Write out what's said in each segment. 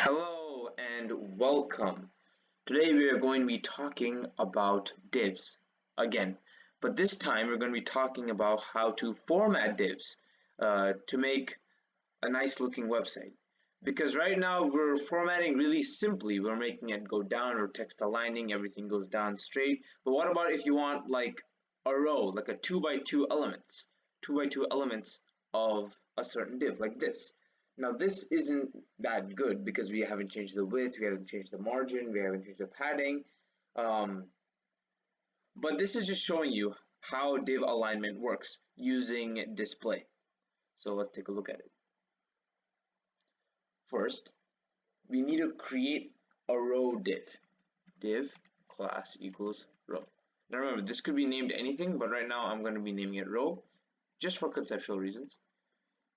Hello and welcome. Today we are going to be talking about divs again, but this time we're going to be talking about how to format divs to make a nice looking website. Because right now we're formatting really simply, we're making it go down or text aligning, everything goes down straight. But what about if you want like a row, like a 2 by 2 elements of a certain div, like this? Now this isn't that good because we haven't changed the width, we haven't changed the margin, we haven't changed the padding. Um, but this is just showing you how div alignment works using display. So let's take a look at it. First, we need to create a row div. Div class equals row. Now remember, this could be named anything, but right now I'm going to be naming it row just for conceptual reasons.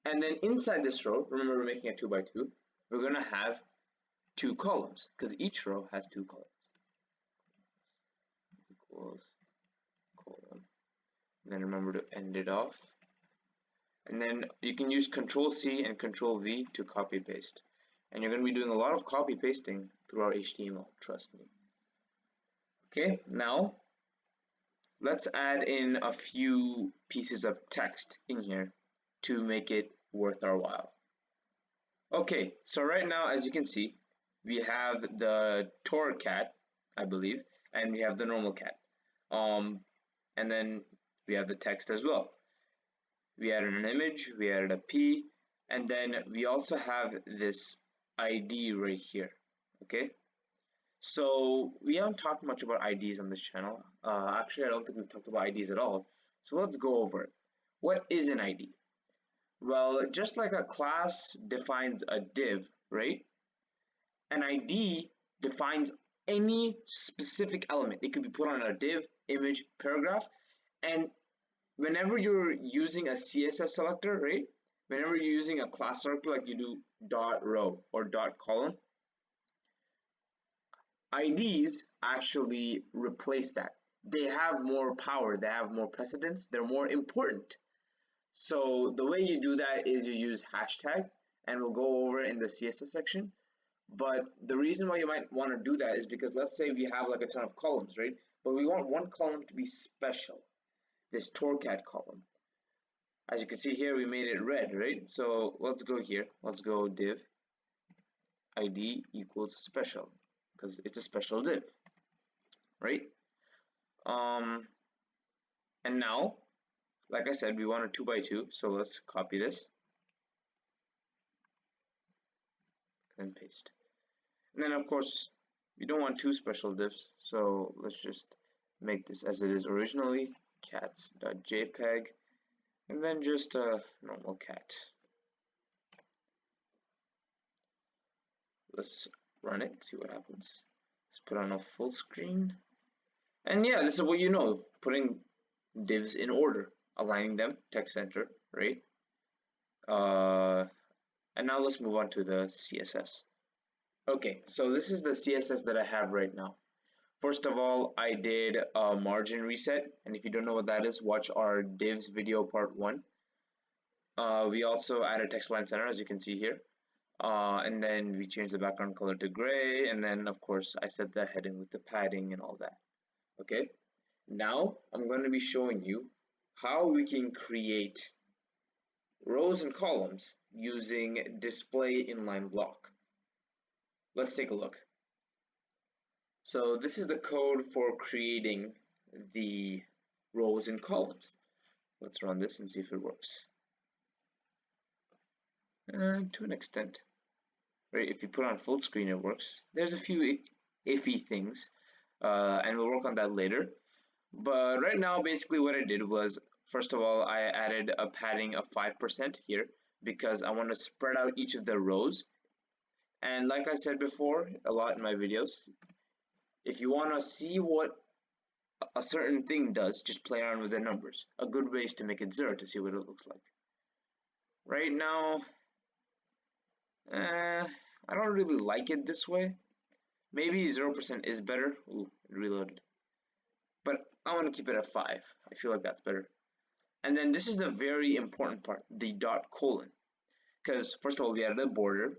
And then inside this row, remember we're making a 2 by 2, we're going to have 2 columns because each row has 2 columns. Equals colon. And then remember to end it off. And then you can use Control C and Control V to copy paste. And you're going to be doing a lot of copy pasting through our HTML, trust me. Okay, now let's add in a few pieces of text in here to make it worth our while. Okay, so right now, as you can see, we have the Tor cat, I believe, and we have the normal cat. And then we have the text as well. We added an image, we added a P, and then we also have this ID right here. Okay, so we haven't talked much about IDs on this channel. Actually, I don't think we've talked about IDs at all. So let's go over it. What is an ID? Well, just like a class defines a div, right? An ID defines any specific element. It could be put on a div, image, paragraph, and whenever you're using a CSS selector, right? Whenever you're using a class selector like you do dot row or dot column, IDs actually replace that. They have more power, they have more precedence, they're more important. So the way you do that is you use hashtag, and we'll go over it in the CSS section. But the reason why you might want to do that is because let's say we have like a ton of columns, right? But we want one column to be special, this Torcat column. As you can see here, we made it red, right? So let's go here. Let's go div ID equals special because it's a special div, right? And now, like I said, we want a 2 by 2, so let's copy this and paste. And then of course, we don't want 2 special divs, so let's just make this as it is originally, cats.jpg, and then just a normal cat. Let's run it, see what happens. Let's put on a full screen. And yeah, this is what you know, putting divs in order, aligning them, text center, right? And now let's move on to the CSS. Okay, so this is the CSS that I have right now. First of all, I did a margin reset, and if you don't know what that is, watch our divs video part 1. We also added text align center, as you can see here. And then we changed the background color to gray, and then of course I set the heading with the padding and all that. Okay, now I'm going to be showing you how we can create rows and columns using display inline block. Let's take a look. So this is the code for creating the rows and columns. Let's run this and see if it works. To an extent, right? If you put on full screen, it works. There's a few iffy things, and we'll work on that later. But right now, basically what I did was, first of all, I added a padding of 5% here because I want to spread out each of the rows. And like I said before, a lot in my videos, if you want to see what a certain thing does, just play around with the numbers. A good way is to make it 0 to see what it looks like. Right now, I don't really like it this way. Maybe 0% is better. Ooh, it reloaded. But I want to keep it at 5. I feel like that's better. And then this is the very important part, the dot colon. Because first of all, we added a border.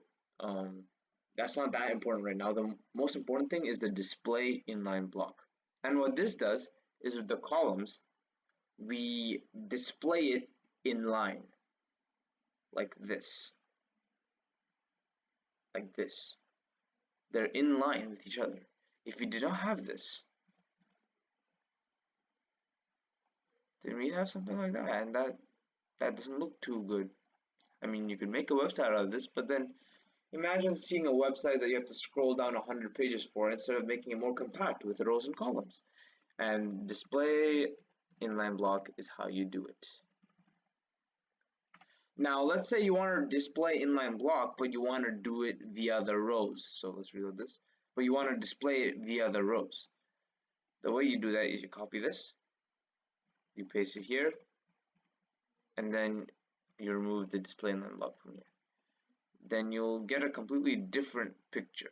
That's not that important right now. The most important thing is the display inline block. And what this does is with the columns, we display it in line, like this. Like this. They're in line with each other. If we did not have this, then we'd have something like that, and that doesn't look too good. I mean, you could make a website out of this, but then imagine seeing a website that you have to scroll down 100 pages for instead of making it more compact with rows and columns. And display inline block is how you do it. Now, let's say you want to display inline block, but you want to do it via the rows. So let's reload this. But you want to display it via the rows. The way you do that is you copy this, you paste it here, and then you remove the display inline block from here. Then you'll get a completely different picture.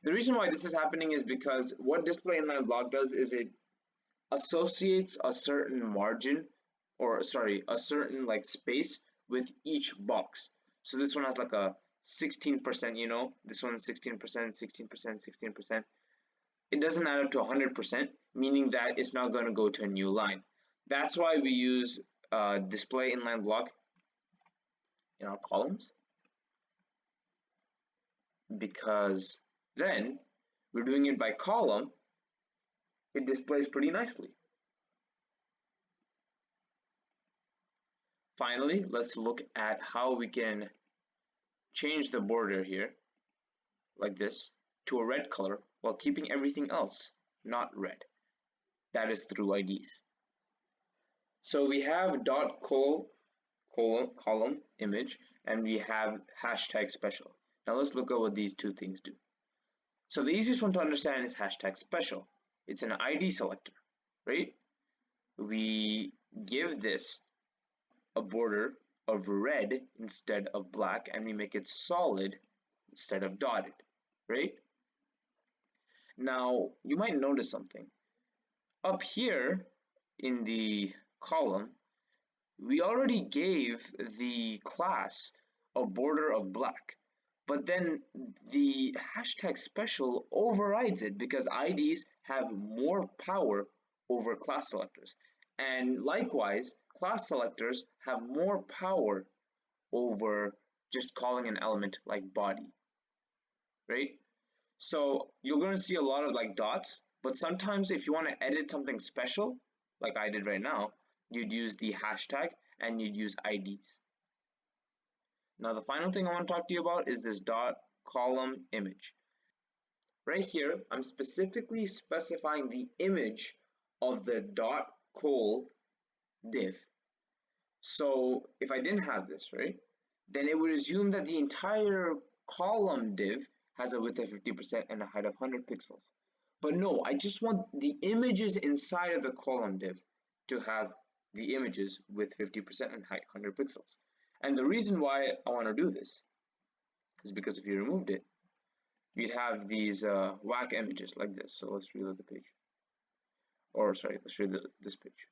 The reason why this is happening is because what display inline block does is it associates a certain margin, or sorry, a certain like space with each box. So this one has like a 16%, you know, this one 16%, 16%, 16%. It doesn't add up to 100%, meaning that it's not going to go to a new line. That's why we use display inline block in our columns, because then we're doing it by column, it displays pretty nicely. Finally, let's look at how we can change the border here, like this, to a red color while keeping everything else not red. That is through IDs. So we have dot column image, and we have hashtag special. Now let's look at what these two things do. So the easiest one to understand is hashtag special. It's an ID selector, right? We give this a border of red instead of black, and we make it solid instead of dotted, right? Now you might notice something. Up here in the column, we already gave the class a border of black, but then the hashtag special overrides it because IDs have more power over class selectors. And likewise, class selectors have more power over just calling an element like body, right? So you're going to see a lot of like dots, but sometimes if you want to edit something special, like I did right now, you'd use the hashtag and you'd use IDs. Now the final thing I want to talk to you about is this dot column image. Right here, I'm specifically specifying the image of the dot col div. So if I didn't have this, right, then it would assume that the entire column div has a width of 50% and a height of 100 pixels. But no, I just want the images inside of the column div to have the images with 50% and height 100 pixels. And the reason why I want to do this is because if you removed it, you'd have these whack images like this. So let's reload the page. Or sorry, let's read this page.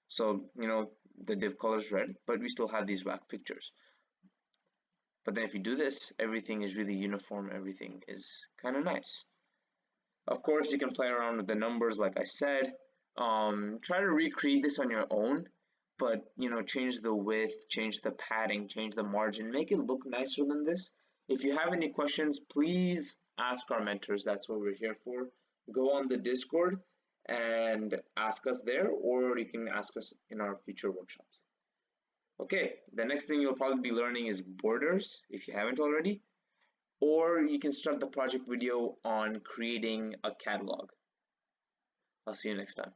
So, you know, the div color is red, but we still have these whack pictures. But then if you do this, everything is really uniform, everything is kind of nice. Of course, you can play around with the numbers like I said. Try to recreate this on your own, but you know, change the width, change the padding, change the margin, make it look nicer than this. If you have any questions, please ask our mentors. That's what we're here for. Go on the Discord and ask us there, or you can ask us in our future workshops. Okay, the next thing you'll probably be learning is borders, if you haven't already, or you can start the project video on creating a catalog. I'll see you next time.